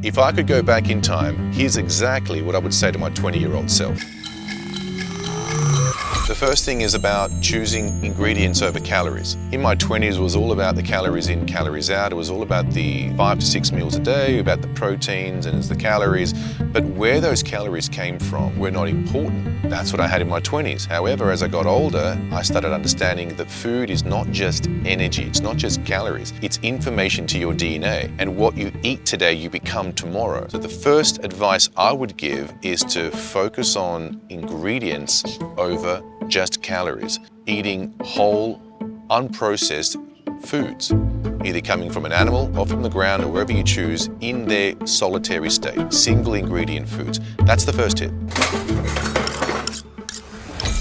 If I could go back in time, here's exactly what I would say to my 20-year-old self. The first thing is about choosing ingredients over calories. In my 20s, it was all about the calories in, calories out. It was all about the 5 to 6 meals a day, about the proteins and the calories. But where those calories came from were not important. That's what I had in my 20s. However, as I got older, I started understanding that food is not just energy. It's not just calories. It's information to your DNA. And what you eat today, you become tomorrow. So the first advice I would give is to focus on ingredients over just calories. Eating whole, unprocessed foods, either coming from an animal or from the ground or wherever you choose, in their solitary state, single ingredient foods. That's the first tip.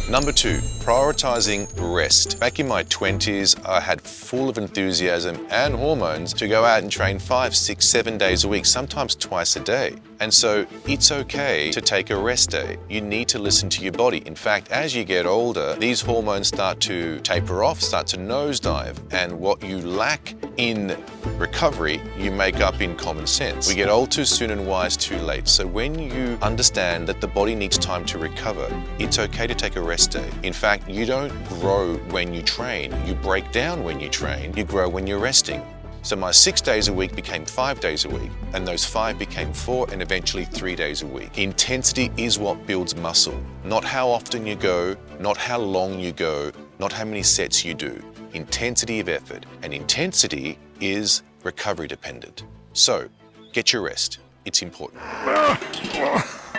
Number 2, prioritizing rest. Back in my 20s, I had full of enthusiasm and hormones to go out and train 5, 6, 7 days a week, sometimes twice a day. And so it's okay to take a rest day. You need to listen to your body. In fact, as you get older, these hormones start to taper off, start to nosedive, and what you lack in recovery, you make up in common sense. We get old too soon and wise too late. So when you understand that the body needs time to recover, it's okay to take a rest day. In fact, you don't grow when you train. You break down when you train. You grow when you're resting. So my 6 days a week became 5 days a week, and those 5 became 4 and eventually 3 days a week. Intensity is what builds muscle. Not how often you go, not how long you go, not how many sets you do. Intensity of effort. And intensity is recovery dependent. So get your rest. It's important.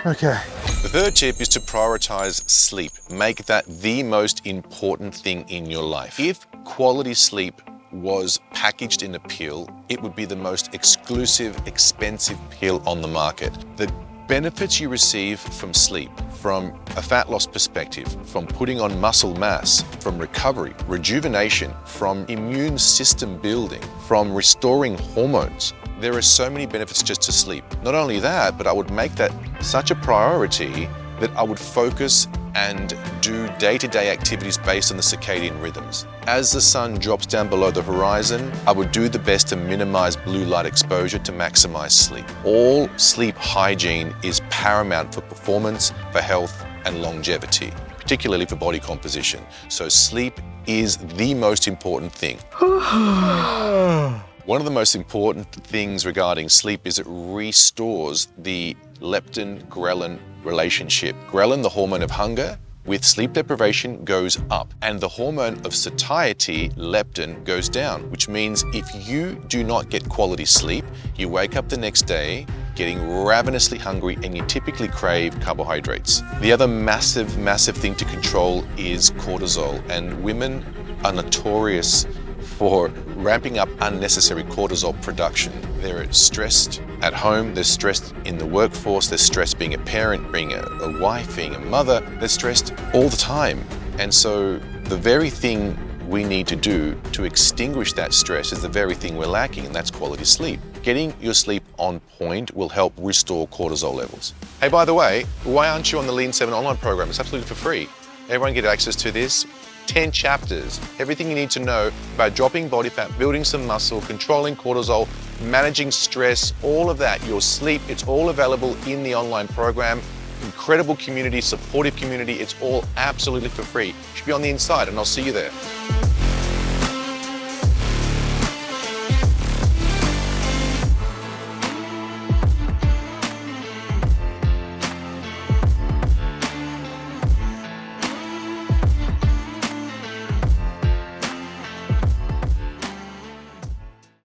Okay. The third tip is to prioritize sleep. Make that the most important thing in your life. If quality sleep was packaged in a pill, it would be the most exclusive, expensive pill on the market. The benefits you receive from sleep, from a fat loss perspective, from putting on muscle mass, from recovery, rejuvenation, from immune system building, from restoring hormones. There are so many benefits just to sleep. Not only that, but I would make that such a priority that I would focus and do day-to-day activities based on the circadian rhythms. As the sun drops down below the horizon, I would do the best to minimize blue light exposure to maximize sleep. All sleep hygiene is paramount for performance, for health, and longevity, particularly for body composition. So sleep is the most important thing. One of the most important things regarding sleep is it restores the leptin-ghrelin relationship. Ghrelin, the hormone of hunger, with sleep deprivation goes up, and the hormone of satiety, leptin, goes down, which means if you do not get quality sleep, you wake up the next day getting ravenously hungry and you typically crave carbohydrates. The other massive thing to control is cortisol, and women are notorious for ramping up unnecessary cortisol production. They're stressed at home, they're stressed in the workforce, they're stressed being a parent, being a wife, being a mother, they're stressed all the time. And so the very thing we need to do to extinguish that stress is the very thing we're lacking, and that's quality sleep. Getting your sleep on point will help restore cortisol levels. Hey, by the way, why aren't you on the Lean 7 online program? It's absolutely for free. Everyone get access to this. 10 chapters, everything you need to know about dropping body fat, building some muscle, controlling cortisol, managing stress, all of that, your sleep, it's all available in the online program. Incredible community, supportive community, it's all absolutely for free. You should be on the inside, and I'll see you there.